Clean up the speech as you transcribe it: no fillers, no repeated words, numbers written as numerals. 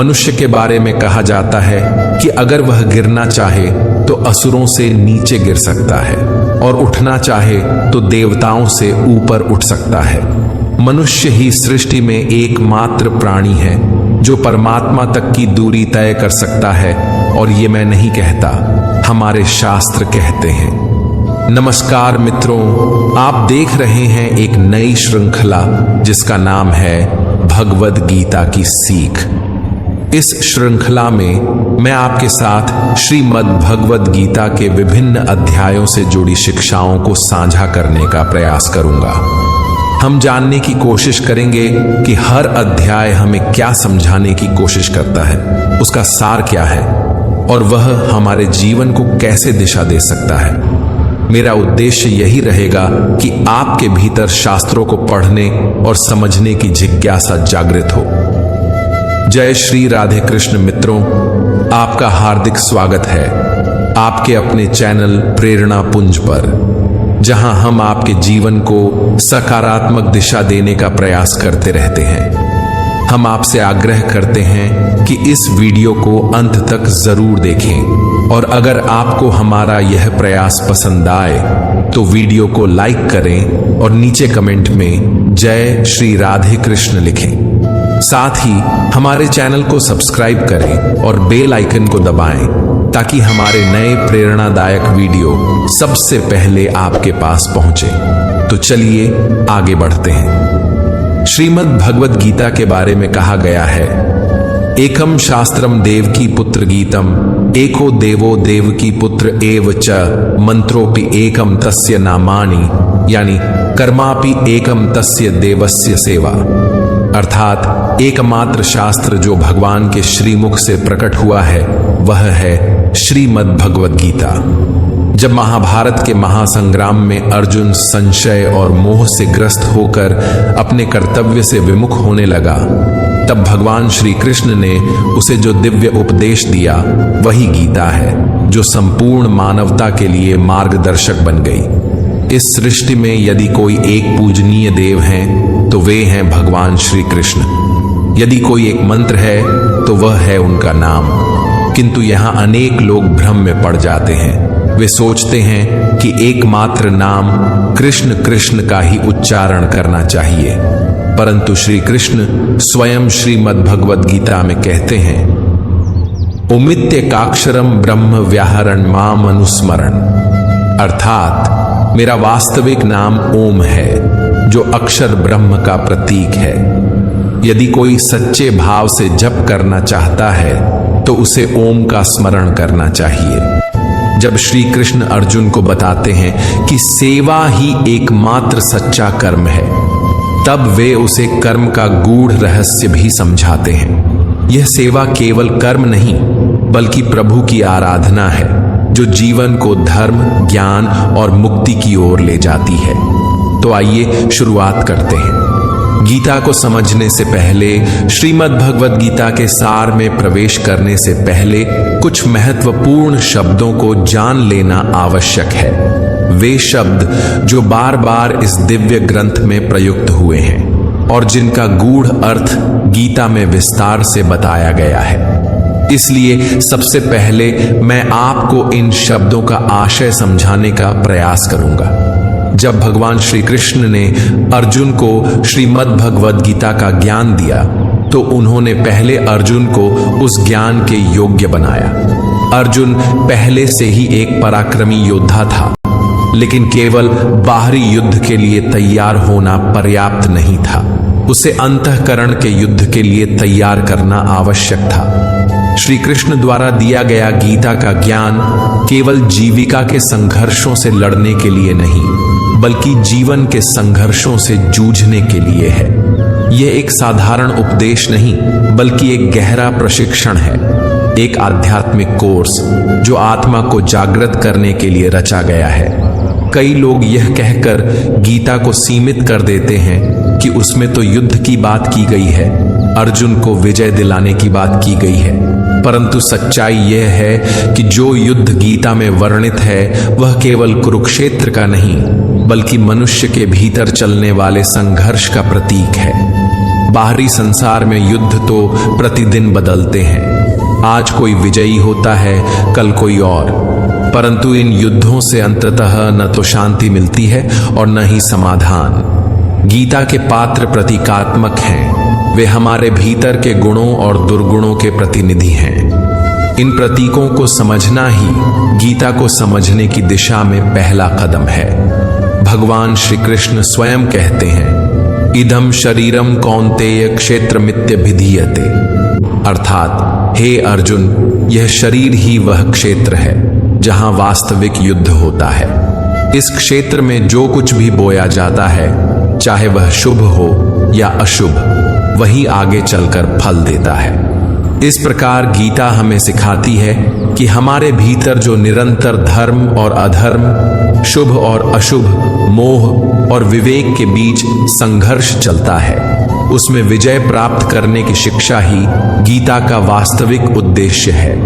मनुष्य के बारे में कहा जाता है कि अगर वह गिरना चाहे तो असुरों से नीचे गिर सकता है और उठना चाहे तो देवताओं से ऊपर उठ सकता है। मनुष्य ही सृष्टि में एकमात्र प्राणी है जो परमात्मा तक की दूरी तय कर सकता है, और ये मैं नहीं कहता, हमारे शास्त्र कहते हैं। नमस्कार मित्रों, आप देख रहे हैं एक नई श्रृंखला जिसका नाम है भगवद गीता की सीख। इस श्रृंखला में मैं आपके साथ श्रीमद् भगवद गीता के विभिन्न अध्यायों से जुड़ी शिक्षाओं को साझा करने का प्रयास करूंगा। हम जानने की कोशिश करेंगे कि हर अध्याय हमें क्या समझाने की कोशिश करता है, उसका सार क्या है और वह हमारे जीवन को कैसे दिशा दे सकता है। मेरा उद्देश्य यही रहेगा कि आपके भीतर शास्त्रों को पढ़ने और समझने की जिज्ञासा जागृत हो। जय श्री राधे कृष्ण मित्रों, आपका हार्दिक स्वागत है आपके अपने चैनल प्रेरणा पुंज पर, जहां हम आपके जीवन को सकारात्मक दिशा देने का प्रयास करते रहते हैं। हम आपसे आग्रह करते हैं कि इस वीडियो को अंत तक जरूर देखें, और अगर आपको हमारा यह प्रयास पसंद आए तो वीडियो को लाइक करें और नीचे कमेंट में जय श्री राधे कृष्ण लिखें। साथ ही हमारे चैनल को सब्सक्राइब करें और बेल आइकन को दबाएं ताकि हमारे नए प्रेरणादायक वीडियो सबसे पहले आपके पास पहुंचे। तो चलिए आगे बढ़ते हैं। श्रीमद् भगवद गीता के बारे में कहा गया है, एकम शास्त्रम देवकी पुत्र गीतम, एको देवो देवकी पुत्र एव च, मंत्रोपि एकम तस्य नामानि, यानी कर्मापि एकम तस्य देवस्य सेवा। अर्थात एकमात्र शास्त्र जो भगवान के श्रीमुख से प्रकट हुआ है वह है श्रीमद् भगवद गीता। जब महाभारत के महासंग्राम में अर्जुन संशय और मोह से ग्रस्त होकर अपने कर्तव्य से विमुख होने लगा, तब भगवान श्री कृष्ण ने उसे जो दिव्य उपदेश दिया वही गीता है, जो संपूर्ण मानवता के लिए मार्गदर्शक बन गई। इस सृष्टि में यदि कोई एक पूजनीय देव हैं तो वे हैं भगवान श्री कृष्ण। यदि कोई एक मंत्र है तो वह है उनका नाम। किंतु यहाँ अनेक लोग भ्रम में पड़ जाते हैं। वे सोचते हैं कि एकमात्र नाम कृष्ण कृष्ण का ही उच्चारण करना चाहिए, परंतु श्री कृष्ण स्वयं श्रीमद् भगवद गीता में कहते हैं, उमित्येकाक्षरम ब्रह्म व्याहरण माम अनुस्मरण। अर्थात मेरा वास्तविक नाम ओम है, जो अक्षर ब्रह्म का प्रतीक है। यदि कोई सच्चे भाव से जप करना चाहता है तो उसे ओम का स्मरण करना चाहिए। जब श्री कृष्ण अर्जुन को बताते हैं कि सेवा ही एकमात्र सच्चा कर्म है, तब वे उसे कर्म का गूढ़ रहस्य भी समझाते हैं। यह सेवा केवल कर्म नहीं बल्कि प्रभु की आराधना है, जो जीवन को धर्म, ज्ञान और मुक्ति की ओर ले जाती है। तो आइए शुरुआत करते हैं। गीता को समझने से पहले, श्रीमद् भगवद गीता के सार में प्रवेश करने से पहले कुछ महत्वपूर्ण शब्दों को जान लेना आवश्यक है। वे शब्द जो बार बार इस दिव्य ग्रंथ में प्रयुक्त हुए हैं और जिनका गूढ़ अर्थ गीता में विस्तार से बताया गया है। इसलिए सबसे पहले मैं आपको इन शब्दों का आशय समझाने का प्रयास करूंगा। जब भगवान श्री कृष्ण ने अर्जुन को श्रीमद् भगवद गीता का ज्ञान दिया तो उन्होंने पहले अर्जुन को उस ज्ञान के योग्य बनाया। अर्जुन पहले से ही एक पराक्रमी योद्धा था, लेकिन केवल बाहरी युद्ध के लिए तैयार होना पर्याप्त नहीं था। उसे अंतःकरण के युद्ध के लिए तैयार करना आवश्यक था। श्री कृष्ण द्वारा दिया गया गीता का ज्ञान केवल जीविका के संघर्षों से लड़ने के लिए नहीं, बल्कि जीवन के संघर्षों से जूझने के लिए है। यह एक साधारण उपदेश नहीं, बल्कि एक गहरा प्रशिक्षण है, एक आध्यात्मिक कोर्स जो आत्मा को जागृत करने के लिए रचा गया है। कई लोग यह कहकर गीता को सीमित कर देते हैं कि उसमें तो युद्ध की बात की गई है, अर्जुन को विजय दिलाने की बात की गई है, परंतु सच्चाई यह है कि जो युद्ध गीता में वर्णित है वह केवल कुरुक्षेत्र का नहीं, बल्कि मनुष्य के भीतर चलने वाले संघर्ष का प्रतीक है। बाहरी संसार में युद्ध तो प्रतिदिन बदलते हैं। आज कोई विजयी होता है, कल कोई और, परंतु इन युद्धों से अंततः न तो शांति मिलती है और न ही समाधान। गीता के पात्र प्रतीकात्मक हैं। वे हमारे भीतर के गुणों और दुर्गुणों के प्रतिनिधि हैं। इन प्रतीकों को समझना ही गीता को समझने की दिशा में पहला कदम है। भगवान श्री कृष्ण स्वयं कहते हैं, इदम शरीरम कौन्तेय क्षेत्रमित्यभिधीयते, अर्थात हे अर्जुन, यह शरीर ही वह क्षेत्र है जहां वास्तविक युद्ध होता है। इस क्षेत्र में जो कुछ भी बोया जाता है, चाहे वह शुभ हो या अशुभ, वही आगे चलकर फल देता है। इस प्रकार गीता हमें सिखाती है कि हमारे भीतर जो निरंतर धर्म और अधर्म, शुभ और अशुभ, मोह और विवेक के बीच संघर्ष चलता है, उसमें विजय प्राप्त करने की शिक्षा ही गीता का वास्तविक उद्देश्य है।